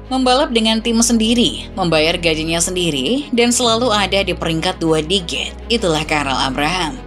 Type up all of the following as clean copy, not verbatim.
Membalap dengan tim sendiri, membayar gajinya sendiri, dan selalu ada di peringkat 2 digit, itulah Karel Abraham.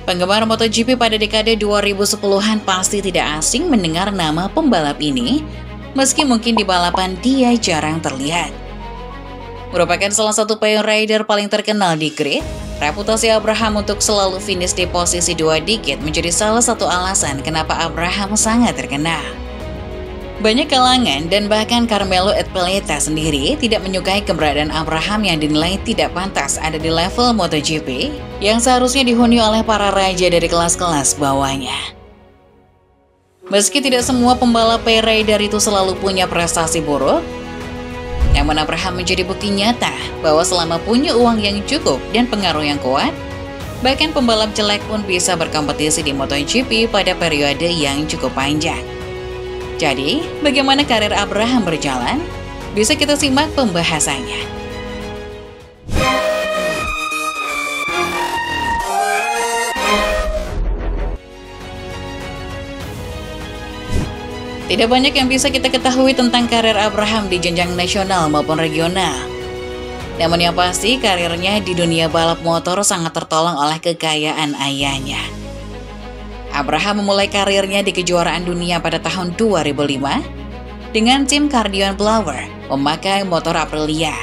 Penggemar MotoGP pada dekade 2010-an pasti tidak asing mendengar nama pembalap ini, meski mungkin di balapan dia jarang terlihat. Merupakan salah satu payung rider paling terkenal di grid, reputasi Abraham untuk selalu finish di posisi 2 digit menjadi salah satu alasan kenapa Abraham sangat terkenal. Banyak kalangan dan bahkan Carmelo Ezpeleta sendiri tidak menyukai keberadaan Abraham yang dinilai tidak pantas ada di level MotoGP yang seharusnya dihuni oleh para raja dari kelas-kelas bawahnya. Meski tidak semua pembalap rider itu selalu punya prestasi buruk, namun Abraham menjadi bukti nyata bahwa selama punya uang yang cukup dan pengaruh yang kuat, bahkan pembalap jelek pun bisa berkompetisi di MotoGP pada periode yang cukup panjang. Jadi, bagaimana karir Abraham berjalan? Bisa kita simak pembahasannya. Tidak banyak yang bisa kita ketahui tentang karir Abraham di jenjang nasional maupun regional. Namun yang pasti, karirnya di dunia balap motor sangat tertolong oleh kekayaan ayahnya. Abraham memulai karirnya di kejuaraan dunia pada tahun 2005 dengan tim Kardion Blower memakai motor Aprilia.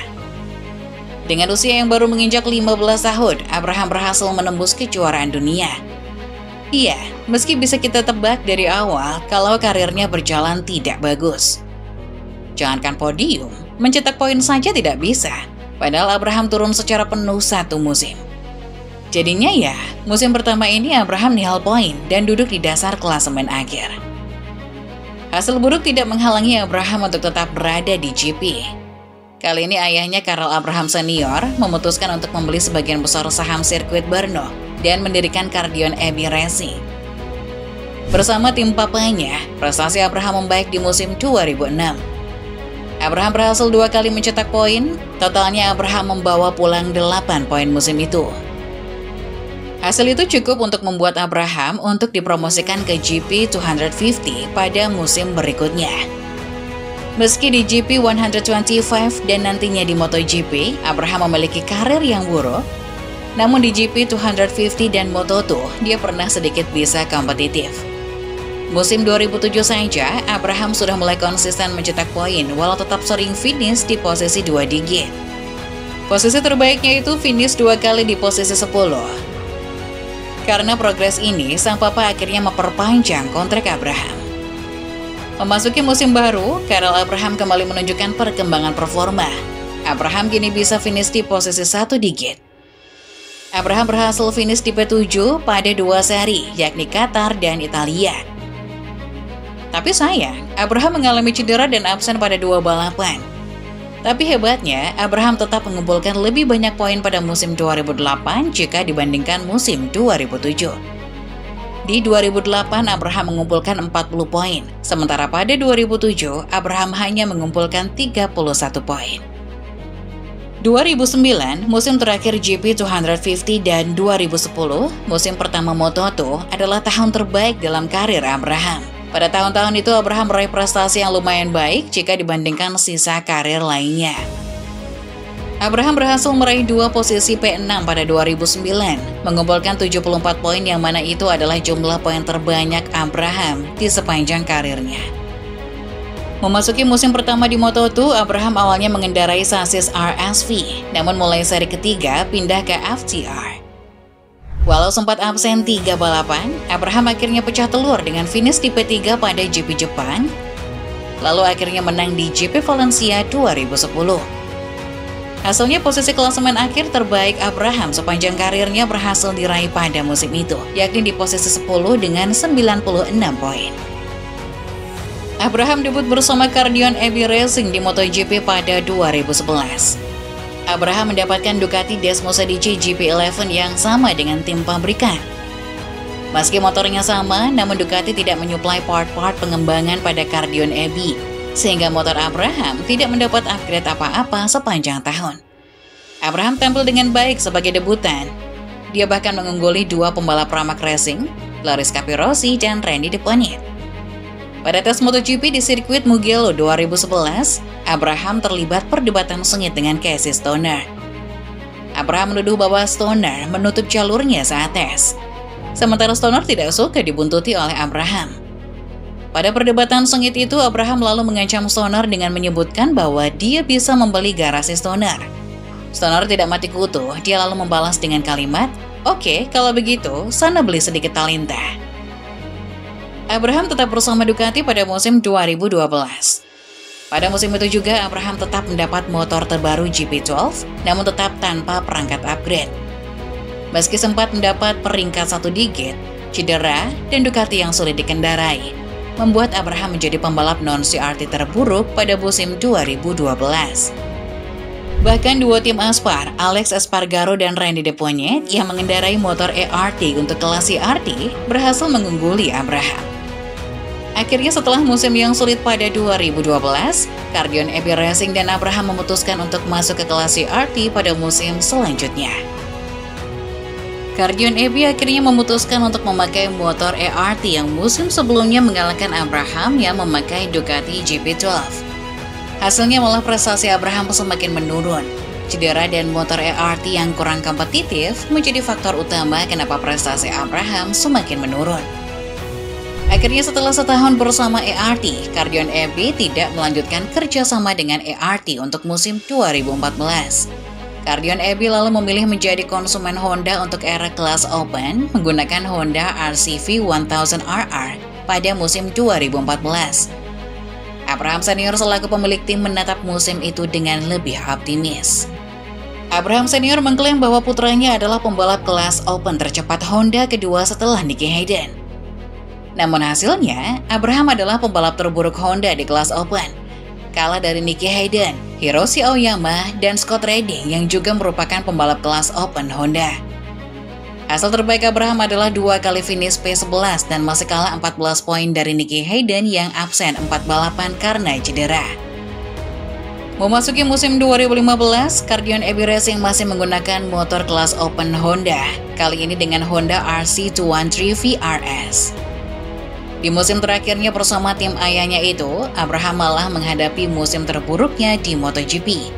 Dengan usia yang baru menginjak 15 tahun, Abraham berhasil menembus kejuaraan dunia. Iya, meski bisa kita tebak dari awal kalau karirnya berjalan tidak bagus. Jangankan podium, mencetak poin saja tidak bisa, padahal Abraham turun secara penuh satu musim. Jadinya ya, musim pertama ini Abraham nihil poin dan duduk di dasar klasemen akhir. Hasil buruk tidak menghalangi Abraham untuk tetap berada di GP. Kali ini ayahnya Karel Abraham Senior memutuskan untuk membeli sebagian besar saham sirkuit Brno dan mendirikan Kardion Abbey Racing. Bersama tim papanya, prestasi Abraham membaik di musim 2006. Abraham berhasil 2 kali mencetak poin, totalnya Abraham membawa pulang 8 poin musim itu. Hasil itu cukup untuk membuat Abraham untuk dipromosikan ke GP 250 pada musim berikutnya. Meski di GP 125 dan nantinya di MotoGP, Abraham memiliki karir yang buruk, namun di GP 250 dan Moto2, dia pernah sedikit bisa kompetitif. Musim 2007 saja, Abraham sudah mulai konsisten mencetak poin walau tetap sering finish di posisi 2 digit. Posisi terbaiknya itu finish 2 kali di posisi 10. Karena progres ini, sang papa akhirnya memperpanjang kontrak Abraham. Memasuki musim baru, Karel Abraham kembali menunjukkan perkembangan performa. Abraham kini bisa finish di posisi 1 digit. Abraham berhasil finish di P7 pada 2 seri, yakni Qatar dan Italia. Tapi sayang, Abraham mengalami cedera dan absen pada 2 balapan. Tapi hebatnya, Abraham tetap mengumpulkan lebih banyak poin pada musim 2008 jika dibandingkan musim 2007. Di 2008, Abraham mengumpulkan 40 poin, sementara pada 2007, Abraham hanya mengumpulkan 31 poin. 2009, musim terakhir GP 250 dan 2010, musim pertama Moto2 adalah tahun terbaik dalam karir Abraham. Pada tahun-tahun itu, Abraham meraih prestasi yang lumayan baik jika dibandingkan sisa karir lainnya. Abraham berhasil meraih 2 posisi P6 pada 2009, mengumpulkan 74 poin yang mana itu adalah jumlah poin terbanyak Abraham di sepanjang karirnya. Memasuki musim pertama di Moto2, Abraham awalnya mengendarai sasis RSV, namun mulai seri ketiga pindah ke FTR. Walau sempat absen 3 balapan, Abraham akhirnya pecah telur dengan finish di P3 pada GP Jepang, lalu akhirnya menang di GP Valencia 2010. Hasilnya posisi klasemen akhir terbaik Abraham sepanjang karirnya berhasil diraih pada musim itu, yakni di posisi 10 dengan 96 poin. Abraham debut bersama Kardion Abbey Racing di MotoGP pada 2011. Abraham mendapatkan Ducati Desmosa DC GP11 yang sama dengan tim pabrikan. Meski motornya sama, namun Ducati tidak menyuplai part-part pengembangan pada Kardion Abbey, sehingga motor Abraham tidak mendapat upgrade apa-apa sepanjang tahun. Abraham tampil dengan baik sebagai debutan. Dia bahkan mengungguli 2 pembalap Pramac Racing, Loris Capirossi dan Randy De Ponit. Pada tes MotoGP di sirkuit Mugello 2011, Abraham terlibat perdebatan sengit dengan Casey Stoner. Abraham menuduh bahwa Stoner menutup jalurnya saat tes, sementara Stoner tidak suka dibuntuti oleh Abraham. Pada perdebatan sengit itu, Abraham lalu mengancam Stoner dengan menyebutkan bahwa dia bisa membeli garasi Stoner. Stoner tidak mati kutu, dia lalu membalas dengan kalimat, "Oke, kalau begitu, sana beli sedikit talenta." Abraham tetap bersama Ducati pada musim 2012. Pada musim itu juga, Abraham tetap mendapat motor terbaru GP12, namun tetap tanpa perangkat upgrade. Meski sempat mendapat peringkat 1 digit, cedera, dan Ducati yang sulit dikendarai, membuat Abraham menjadi pembalap non-CRT terburuk pada musim 2012. Bahkan dua tim Aspar, Alex Espargaro dan Randy Deponnet, yang mengendarai motor ERT untuk kelas CRT, berhasil mengungguli Abraham. Akhirnya setelah musim yang sulit pada 2012, Cardion Abbey Racing dan Abraham memutuskan untuk masuk ke kelas CRT pada musim selanjutnya. Cardion Abbey akhirnya memutuskan untuk memakai motor ERT yang musim sebelumnya mengalahkan Abraham yang memakai Ducati GP12. Hasilnya malah prestasi Abraham semakin menurun. Cedera dan motor ERT yang kurang kompetitif menjadi faktor utama kenapa prestasi Abraham semakin menurun. Akhirnya setelah setahun bersama ERT, Cardion Abbey tidak melanjutkan kerjasama dengan ERT untuk musim 2014. Cardion Abbey lalu memilih menjadi konsumen Honda untuk era kelas Open menggunakan Honda RCV 1000RR pada musim 2014. Abraham Senior selaku pemilik tim menatap musim itu dengan lebih optimis. Abraham Senior mengklaim bahwa putranya adalah pembalap kelas Open tercepat Honda kedua setelah Nicky Hayden. Namun hasilnya, Abraham adalah pembalap terburuk Honda di kelas Open, kalah dari Nicky Hayden, Hiroshi Aoyama, dan Scott Redding yang juga merupakan pembalap kelas Open Honda. Hasil terbaik Abraham adalah 2 kali finish P11 dan masih kalah 14 poin dari Nicky Hayden yang absen 4 balapan karena cedera. Memasuki musim 2015, Cardion Abbey Racing masih menggunakan motor kelas Open Honda, kali ini dengan Honda RC213 VRS. Di musim terakhirnya bersama tim ayahnya itu, Abraham malah menghadapi musim terburuknya di MotoGP.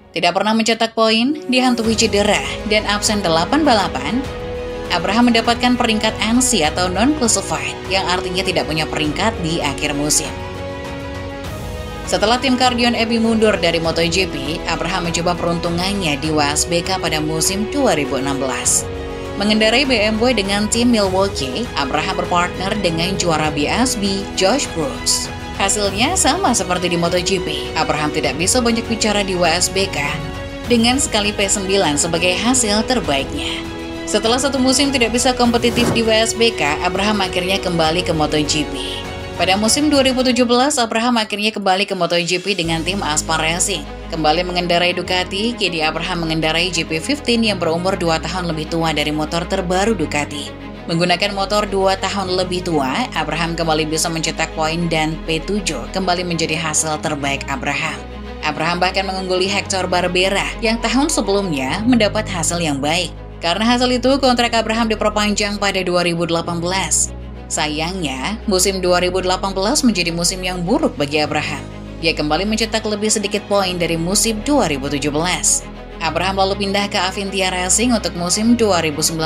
Tidak pernah mencetak poin, dihantui cedera, dan absen 8 balapan, Abraham mendapatkan peringkat NC atau non-classified, yang artinya tidak punya peringkat di akhir musim. Setelah tim Cardion Abbey mundur dari MotoGP, Abraham mencoba peruntungannya di WSBK pada musim 2016. Mengendarai BMW dengan tim Milwaukee, Abraham berpartner dengan juara BSB, Josh Brooks. Hasilnya sama seperti di MotoGP, Abraham tidak bisa banyak bicara di WSBK, dengan sekali P9 sebagai hasil terbaiknya. Setelah satu musim tidak bisa kompetitif di WSBK, Abraham akhirnya kembali ke MotoGP. Pada musim 2017, Abraham akhirnya kembali ke MotoGP dengan tim Aspar Racing. Kembali mengendarai Ducati, kini Abraham mengendarai GP15 yang berumur 2 tahun lebih tua dari motor terbaru Ducati. Menggunakan motor 2 tahun lebih tua, Abraham kembali bisa mencetak poin dan P7 kembali menjadi hasil terbaik Abraham. Abraham bahkan mengungguli Hector Barbera yang tahun sebelumnya mendapat hasil yang baik. Karena hasil itu, kontrak Abraham diperpanjang pada 2018. Sayangnya, musim 2018 menjadi musim yang buruk bagi Abraham. Dia kembali mencetak lebih sedikit poin dari musim 2017. Abraham lalu pindah ke Avintia Racing untuk musim 2019.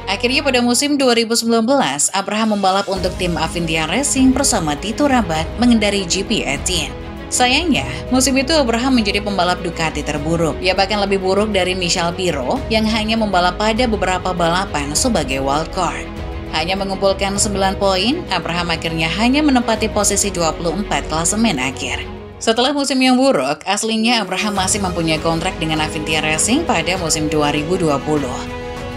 Akhirnya pada musim 2019, Abraham membalap untuk tim Avintia Racing bersama Tito Rabat mengendarai GP18. Sayangnya, musim itu Abraham menjadi pembalap Ducati terburuk. Ia bahkan lebih buruk dari Michel Pirro yang hanya membalap pada beberapa balapan sebagai wildcard. Hanya mengumpulkan 9 poin, Abraham akhirnya hanya menempati posisi 24 klasemen akhir. Setelah musim yang buruk, aslinya Abraham masih mempunyai kontrak dengan Avintia Racing pada musim 2020.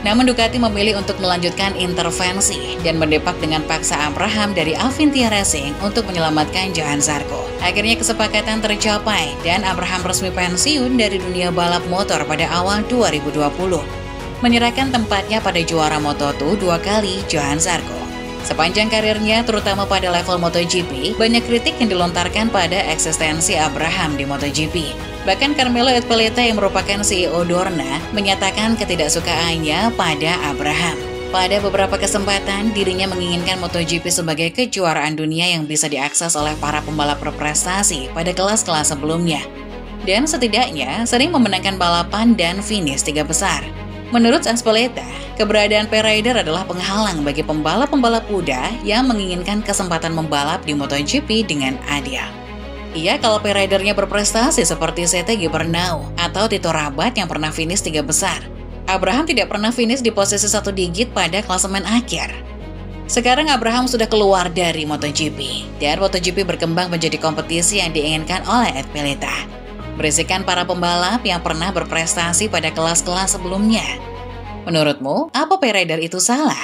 Namun Ducati memilih untuk melanjutkan intervensi dan mendepak dengan paksa Abraham dari Avintia Racing untuk menyelamatkan Johan Zarco. Akhirnya kesepakatan tercapai dan Abraham resmi pensiun dari dunia balap motor pada awal 2020. Menyerahkan tempatnya pada juara Moto2 2 kali, Johan Zarco. Sepanjang karirnya, terutama pada level MotoGP, banyak kritik yang dilontarkan pada eksistensi Abraham di MotoGP. Bahkan Carmelo Ezpeleta yang merupakan CEO Dorna menyatakan ketidaksukaannya pada Abraham. Pada beberapa kesempatan, dirinya menginginkan MotoGP sebagai kejuaraan dunia yang bisa diakses oleh para pembalap berprestasi pada kelas-kelas sebelumnya. Dan setidaknya sering memenangkan balapan dan finish 3 besar. Menurut Ezpeleta, keberadaan P-Rider adalah penghalang bagi pembalap-pembalap muda yang menginginkan kesempatan membalap di MotoGP dengan adil. Ia kalau P-Ridernya berprestasi seperti Sete Gibernau atau Tito Rabat yang pernah finish 3 besar. Abraham tidak pernah finish di posisi 1 digit pada klasemen akhir. Sekarang Abraham sudah keluar dari MotoGP, dan MotoGP berkembang menjadi kompetisi yang diinginkan oleh Ezpeleta. Berisikan para pembalap yang pernah berprestasi pada kelas-kelas sebelumnya. Menurutmu, apa P-Rider itu salah?